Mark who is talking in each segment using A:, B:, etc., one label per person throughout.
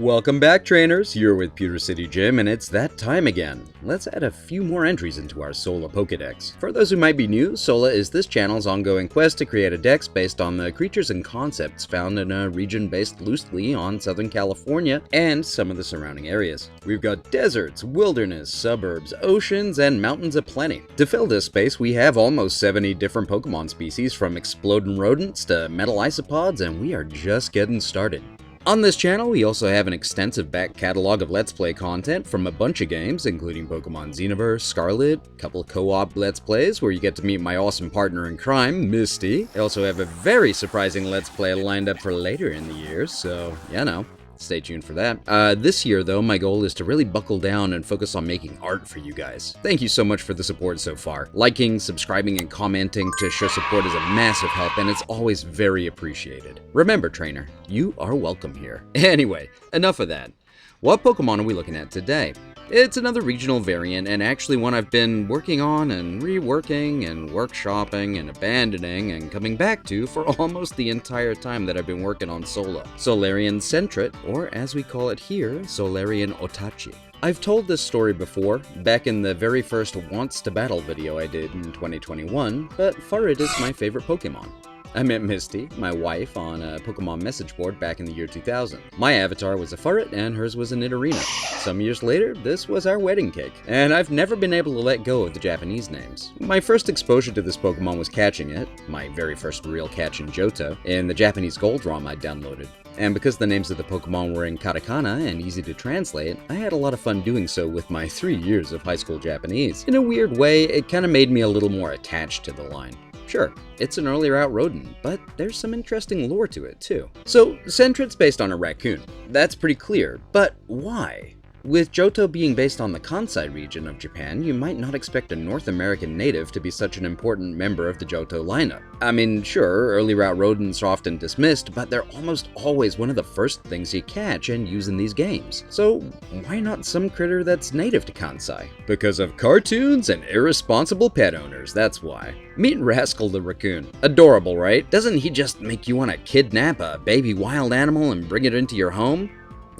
A: Welcome back, trainers! You're with PewterCityJim, and it's that time again. Let's add a few more entries into our Sola Pokédex. For those who might be new, Sola is this channel's ongoing quest to create a dex based on the creatures and concepts found in a region based loosely on Southern California and some of the surrounding areas. We've got deserts, wilderness, suburbs, oceans, and mountains aplenty. To fill this space, we have almost 70 different Pokemon species, from exploding rodents to metal isopods, and we are just getting started. On this channel, we also have an extensive back catalog of Let's Play content from a bunch of games, including Pokemon Xenoverse, Scarlet, a couple of co-op Let's Plays where you get to meet my awesome partner in crime, Misty. I also have a very surprising Let's Play lined up for later in the year, so, you know, stay tuned for that. This year, though, my goal is to really buckle down and focus on making art for you guys. Thank you so much for the support so far. Liking, subscribing, and commenting to show support is a massive help, and it's always very appreciated. Remember, trainer, you are welcome here. Anyway, enough of that. What Pokemon are we looking at today? It's another regional variant, and actually one I've been working on and reworking and workshopping and abandoning and coming back to for almost the entire time that I've been working on Sola. Solarian Sentret, or as we call it here, Solarian Otachi. I've told this story before, back in the very first Wants to Battle video I did in 2021, but Furret is my favorite Pokemon. I met Misty, my wife, on a Pokemon message board back in the year 2000. My avatar was a Furret and hers was an Nidorina. Some years later, this was our wedding cake, and I've never been able to let go of the Japanese names. My first exposure to this Pokemon was catching it, my very first real catch in Johto, in the Japanese Gold ROM I downloaded. And because the names of the Pokemon were in katakana and easy to translate, I had a lot of fun doing so with my 3 years of high school Japanese. In a weird way, it kinda made me a little more attached to the line. Sure, it's an earlier out rodent, but there's some interesting lore to it too. So, Sentret's based on a raccoon. That's pretty clear, but why? With Johto being based on the Kansai region of Japan, you might not expect a North American native to be such an important member of the Johto lineup. I mean, sure, early route rodents are often dismissed, but they're almost always one of the first things you catch and use in these games. So why not some critter that's native to Kansai? Because of cartoons and irresponsible pet owners, that's why. Meet Rascal the Raccoon. Adorable, right? Doesn't he just make you want to kidnap a baby wild animal and bring it into your home?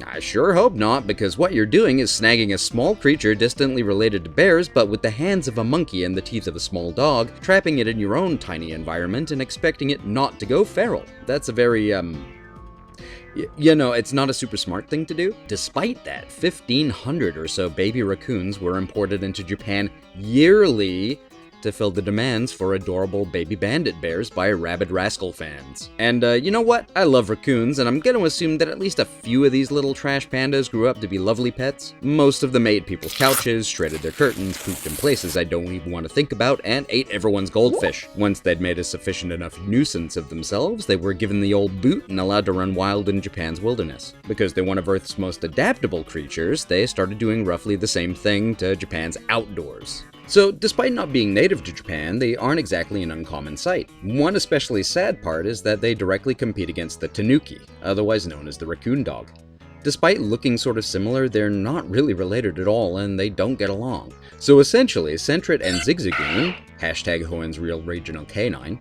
A: I sure hope not, because what you're doing is snagging a small creature distantly related to bears, but with the hands of a monkey and the teeth of a small dog, trapping it in your own tiny environment and expecting it not to go feral. That's a very, you know, it's not a super smart thing to do. Despite that, 1,500 or so baby raccoons were imported into Japan yearly to fill the demands for adorable baby bandit bears by rabid Rascal fans. And you know what? I love raccoons, and I'm gonna assume that at least a few of these little trash pandas grew up to be lovely pets. Most of them ate people's couches, shredded their curtains, pooped in places I don't even want to think about, and ate everyone's goldfish. Once they'd made a sufficient enough nuisance of themselves, they were given the old boot and allowed to run wild in Japan's wilderness. Because they're one of Earth's most adaptable creatures, they started doing roughly the same thing to Japan's outdoors. So, despite not being native to Japan, they aren't exactly an uncommon sight. One especially sad part is that they directly compete against the tanuki, otherwise known as the raccoon dog. Despite looking sort of similar, they're not really related at all, and they don't get along. So essentially, Sentret and Zigzagoon, hashtag Hoenn's real regional canine,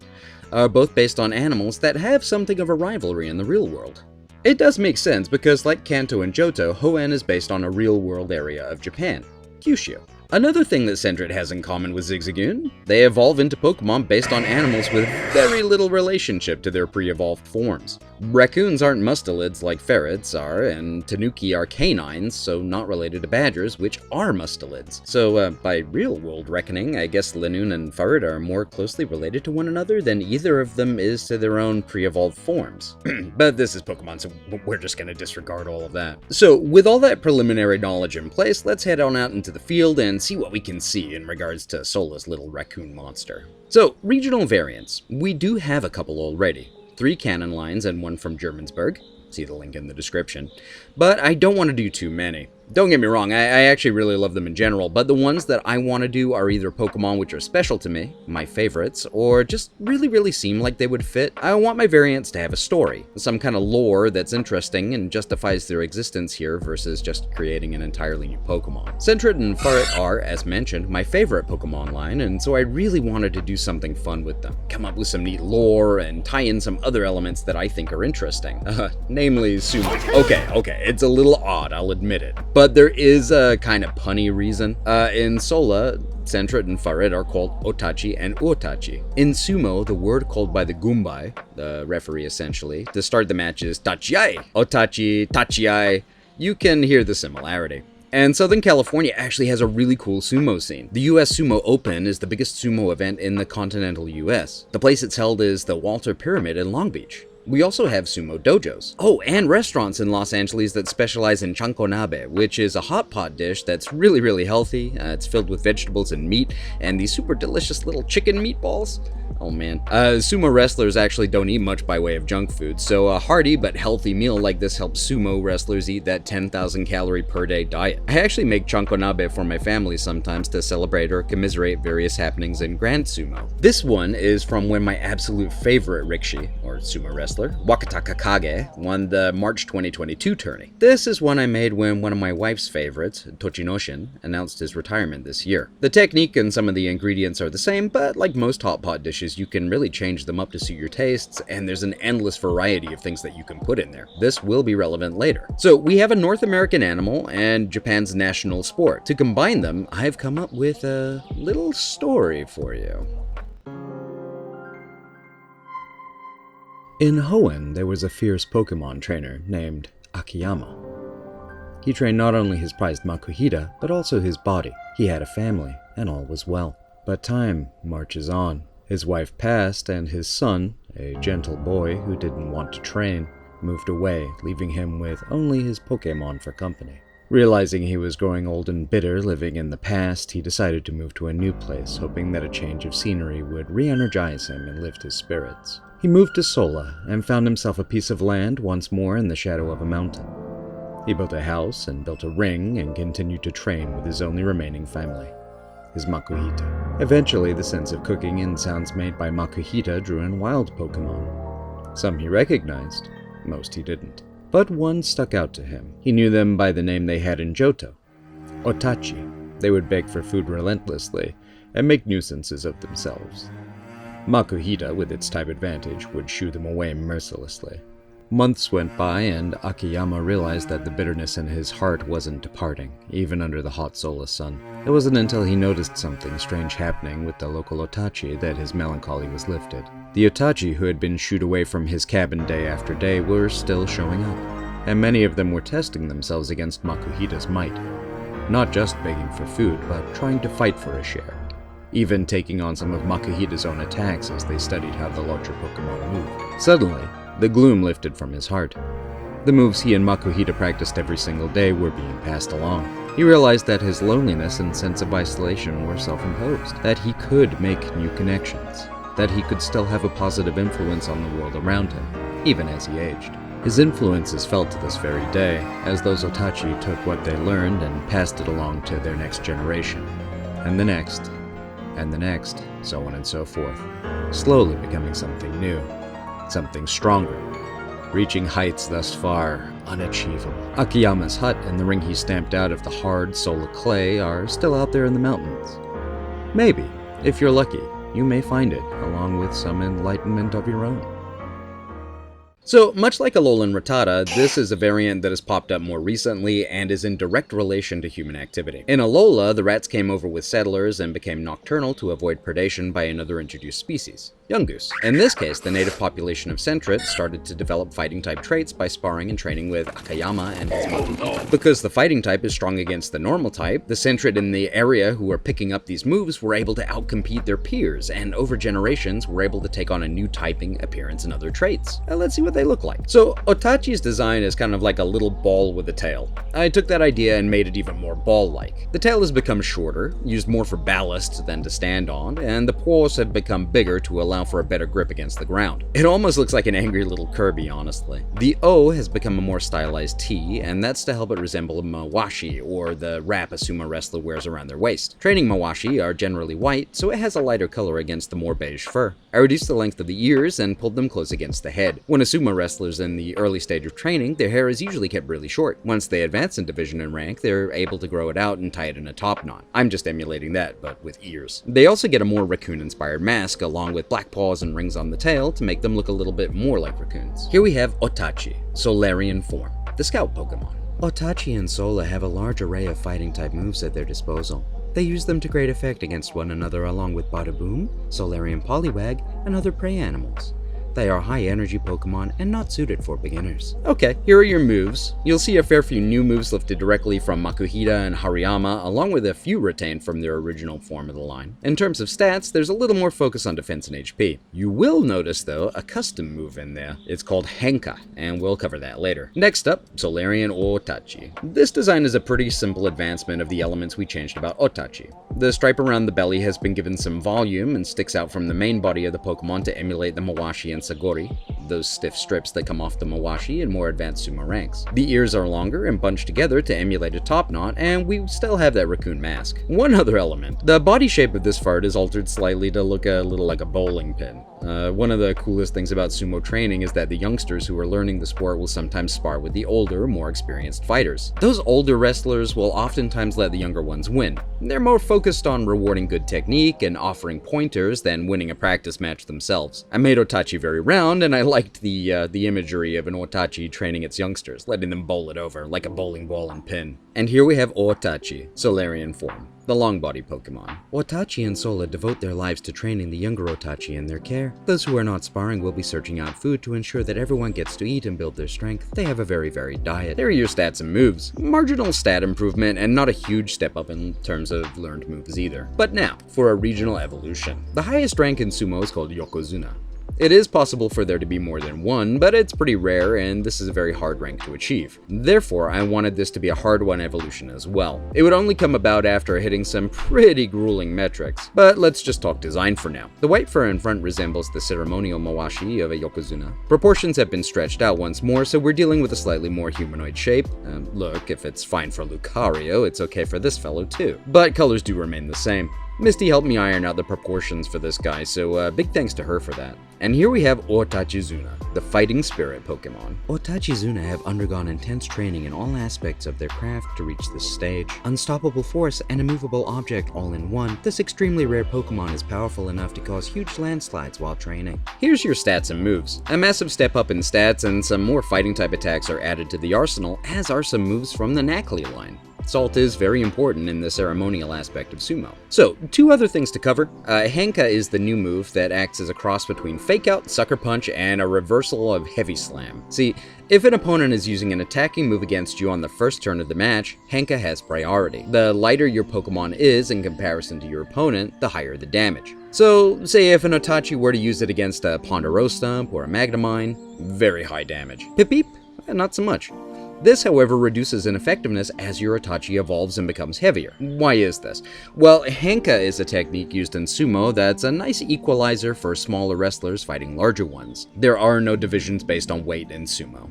A: are both based on animals that have something of a rivalry in the real world. It does make sense because, like Kanto and Johto, Hoenn is based on a real-world area of Japan, Kyushu. Another thing that Sentret has in common with Zigzagoon, they evolve into Pokemon based on animals with very little relationship to their pre-evolved forms. Raccoons aren't mustelids like ferrets are, and tanuki are canines, so not related to badgers, which are mustelids. So, by real-world reckoning, I guess Linoon and Furret are more closely related to one another than either of them is to their own pre-evolved forms. But this is Pokemon, so we're just gonna disregard all of that. So, with all that preliminary knowledge in place, let's head on out into the field and see what we can see in regards to Sola's little raccoon monster. So, regional variants. We do have a couple already. 3 canon lines and one from Germansburg. See the link in the description. But I don't want to do too many. Don't get me wrong, I actually really love them in general, but the ones that I want to do are either Pokemon which are special to me, my favorites, or just really seem like they would fit. I want my variants to have a story, some kind of lore that's interesting and justifies their existence here versus just creating an entirely new Pokemon. Sentret and Furret are, as mentioned, my favorite Pokemon line, and so I really wanted to do something fun with them. Come up with some neat lore and tie in some other elements that I think are interesting. Namely Sumo. Okay, it's a little odd, I'll admit it. But there is a kind of punny reason. In Sola, Sentret and Furret are called Otachi and Otachi. In Sumo, the word called by the Gumbai, the referee essentially, to start the match is Tachiai. Otachi, Tachiai. You can hear the similarity. And Southern California actually has a really cool sumo scene. The US Sumo Open is the biggest sumo event in the continental US. The place it's held is the Walter Pyramid in Long Beach. We also have sumo dojos. Oh, and restaurants in Los Angeles that specialize in chankonabe, which is a hot pot dish that's really healthy. It's filled with vegetables and meat, and these super delicious little chicken meatballs. Oh man. Sumo wrestlers actually don't eat much by way of junk food, so a hearty but healthy meal like this helps sumo wrestlers eat that 10,000 calorie per day diet. I actually make chankonabe for my family sometimes to celebrate or commiserate various happenings in Grand Sumo. This one is from when my absolute favorite rikishi, or sumo wrestler, Wakata Kakage, won the March 2022 tourney. This is one I made when one of my wife's favorites, Tochinoshin, announced his retirement this year. The technique and some of the ingredients are the same, but like most hot pot dishes, you can really change them up to suit your tastes, and there's an endless variety of things that you can put in there. This will be relevant later. So we have a North American animal and Japan's national sport. To combine them, I've come up with a little story for you. In Hoenn, there was a fierce Pokemon trainer named Akiyama. He trained not only his prized Makuhita, but also his body. He had a family, and all was well. But time marches on. His wife passed, and his son, a gentle boy who didn't want to train, moved away, leaving him with only his Pokémon for company. Realizing he was growing old and bitter living in the past, he decided to move to a new place, hoping that a change of scenery would re-energize him and lift his spirits. He moved to Sola and found himself a piece of land once more in the shadow of a mountain. He built a house and built a ring and continued to train with his only remaining family, his Makuhita. Eventually, the sense of cooking and sounds made by Makuhita drew in wild Pokemon. Some he recognized, most he didn't. But one stuck out to him. He knew them by the name they had in Johto, Otachi. They would beg for food relentlessly and make nuisances of themselves. Makuhita, with its type advantage, would shoo them away mercilessly. Months went by, and Akiyama realized that the bitterness in his heart wasn't departing, even under the hot Sola sun. It wasn't until he noticed something strange happening with the local Otachi that his melancholy was lifted. The Otachi who had been shooed away from his cabin day after day were still showing up, and many of them were testing themselves against Makuhita's might. Not just begging for food, but trying to fight for a share. Even taking on some of Makuhita's own attacks as they studied how the larger Pokemon moved. Suddenly, the gloom lifted from his heart. The moves he and Makuhita practiced every single day were being passed along. He realized that his loneliness and sense of isolation were self-imposed, that he could make new connections, that he could still have a positive influence on the world around him, even as he aged. His influence is felt to this very day, as those Otachi took what they learned and passed it along to their next generation, and the next, so on and so forth, slowly becoming something new, something stronger, reaching heights thus far unachievable. Akiyama's hut and the ring he stamped out of the hard Sola clay are still out there in the mountains. Maybe, if you're lucky, you may find it, along with some enlightenment of your own. So, much like Alolan Rattata, this is a variant that has popped up more recently and is in direct relation to human activity. In Alola, the rats came over with settlers and became nocturnal to avoid predation by another introduced species, Yungoos. In this case, the native population of Sentret started to develop fighting-type traits by sparring and training with Akiyama and his Makuhita. Because the fighting type is strong against the normal type, the Sentret in the area who were picking up these moves were able to outcompete their peers, and over generations were able to take on a new typing, appearance, and other traits. Let's see what do they look like? So Otachi's design is kind of like a little ball with a tail. I took that idea and made it even more ball-like. The tail has become shorter, used more for ballast than to stand on, and the paws have become bigger to allow for a better grip against the ground. It almost looks like an angry little Kirby, honestly. The O has become a more stylized T, and that's to help it resemble a mawashi, or the wrap a sumo wrestler wears around their waist. Training mawashi are generally white, so it has a lighter color against the more beige fur. I reduced the length of the ears and pulled them close against the head. When a sumo wrestler's in the early stage of training, their hair is usually kept really short. Once they advance in division and rank, they're able to grow it out and tie it in a top knot. I'm just emulating that, but with ears. They also get a more raccoon-inspired mask, along with black paws and rings on the tail to make them look a little bit more like raccoons. Here we have Otachi, Solarian form, the scout Pokemon. Otachi and Sola have a large array of fighting-type moves at their disposal. They use them to great effect against one another along with Bada Boom, Solarian Poliwag, and other prey animals. They are high-energy Pokemon and not suited for beginners. Okay, here are your moves. You'll see a fair few new moves lifted directly from Makuhita and Hariyama, along with a few retained from their original form of the line. In terms of stats, there's a little more focus on defense and HP. You will notice, though, a custom move in there. It's called Henka, and we'll cover that later. Next up, Solarian Otachi. This design is a pretty simple advancement of the elements we changed about Otachi. The stripe around the belly has been given some volume and sticks out from the main body of the Pokemon to emulate the Mawashi and Sagori, those stiff strips that come off the Mawashi in more advanced sumo ranks. The ears are longer and bunched together to emulate a top knot, and we still have that raccoon mask. One other element. The body shape of this fart is altered slightly to look a little like a bowling pin. One of the coolest things about sumo training is that the youngsters who are learning the sport will sometimes spar with the older, more experienced fighters. Those older wrestlers will oftentimes let the younger ones win. They're more focused on rewarding good technique and offering pointers than winning a practice match themselves. I made Otachi very round, and I liked the imagery of an Otachi training its youngsters, letting them bowl it over like a bowling ball and pin. And here we have Otachi, Solarian form, the long body Pokemon. Otachi and Sola devote their lives to training the younger Otachi in their care. Those who are not sparring will be searching out food to ensure that everyone gets to eat and build their strength. They have a very varied diet. There are your stats and moves. Marginal stat improvement and not a huge step up in terms of learned moves either. But now, for a regional evolution. The highest rank in sumo is called Yokozuna. It is possible for there to be more than one, but it's pretty rare, and this is a very hard rank to achieve. Therefore, I wanted this to be a hard one evolution as well. It would only come about after hitting some pretty grueling metrics, but let's just talk design for now. The white fur in front resembles the ceremonial Mawashi of a Yokozuna. Proportions have been stretched out once more, so we're dealing with a slightly more humanoid shape. Look, if it's fine for Lucario, it's okay for this fellow too. But colors do remain the same. Misty helped me iron out the proportions for this guy, so big thanks to her for that. And here we have Otachizuna, the fighting spirit Pokemon. Otachizuna have undergone intense training in all aspects of their craft to reach this stage. Unstoppable force and immovable object all in one, this extremely rare Pokemon is powerful enough to cause huge landslides while training. Here's your stats and moves. A massive step up in stats and some more fighting type attacks are added to the arsenal, as are some moves from the Knackley line. Salt is very important in the ceremonial aspect of sumo. So, two other things to cover. Henka is the new move that acts as a cross between Fake Out, Sucker Punch, and a reversal of Heavy Slam. See, if an opponent is using an attacking move against you on the first turn of the match, Henka has priority. The lighter your Pokemon is in comparison to your opponent, the higher the damage. So, say if an Otachi were to use it against a Ponderostump or a Magnemine, very high damage. Pip Peep? Not so much. This, however, reduces in effectiveness as your Otachi evolves and becomes heavier. Why is this? Well, Henka is a technique used in sumo that's a nice equalizer for smaller wrestlers fighting larger ones. There are no divisions based on weight in sumo,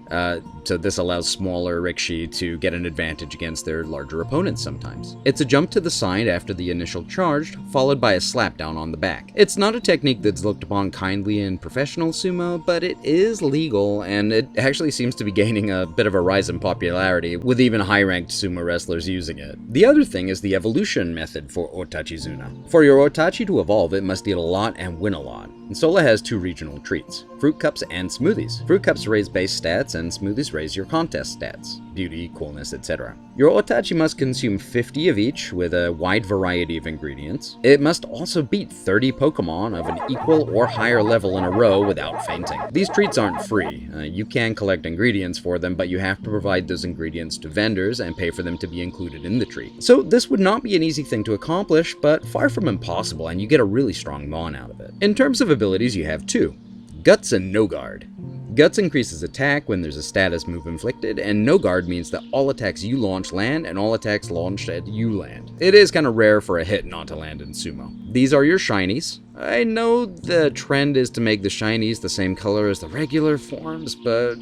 A: so this allows smaller Rikishi to get an advantage against their larger opponents sometimes. It's a jump to the side after the initial charge, followed by a slapdown on the back. It's not a technique that's looked upon kindly in professional sumo, but it is legal, and it actually seems to be gaining a bit of a rise in popularity, with even high-ranked sumo wrestlers using it. The other thing is the evolution method for Otachizuna. For your Otachi to evolve, it must eat a lot and win a lot. And Sola has two regional treats, Fruit Cups and Smoothies. Fruit Cups raise base stats, and Smoothies raise your contest stats, beauty, coolness, etc. Your Otachi must consume 50 of each with a wide variety of ingredients. It must also beat 30 Pokemon of an equal or higher level in a row without fainting. These treats aren't free. You can collect ingredients for them, but you have to provide those ingredients to vendors and pay for them to be included in the treat. So this would not be an easy thing to accomplish, but far from impossible, and you get a really strong Mon out of it. In terms of abilities, you have two, Guts and No Guard. Guts increases attack when there's a status move inflicted, and no guard means that all attacks you launch land and all attacks launched at you land. It is kind of rare for a hit not to land in sumo. These are your shinies. I know the trend is to make the shinies the same color as the regular forms, but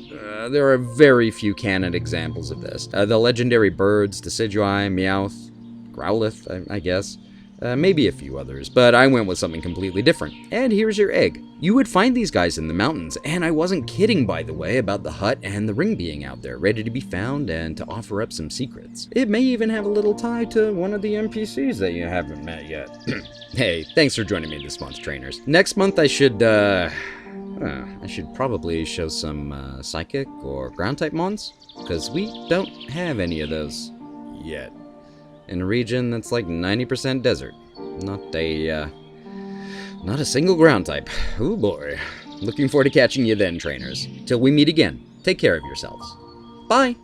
A: there are very few canon examples of this. The legendary birds, Tachiai, Meowth, Growlithe, I guess. Maybe a few others, but I went with something completely different. And here's your egg. You would find these guys in the mountains, and I wasn't kidding, by the way, about the hut and the ring being out there, ready to be found and to offer up some secrets. It may even have a little tie to one of the NPCs that you haven't met yet. Hey, thanks for joining me this month, trainers. Next month I should probably show some psychic or ground type mons, because we don't have any of those yet. In a region that's like 90% desert. Not a single ground type. Oh boy. Looking forward to catching you then, trainers. Till we meet again, take care of yourselves. Bye!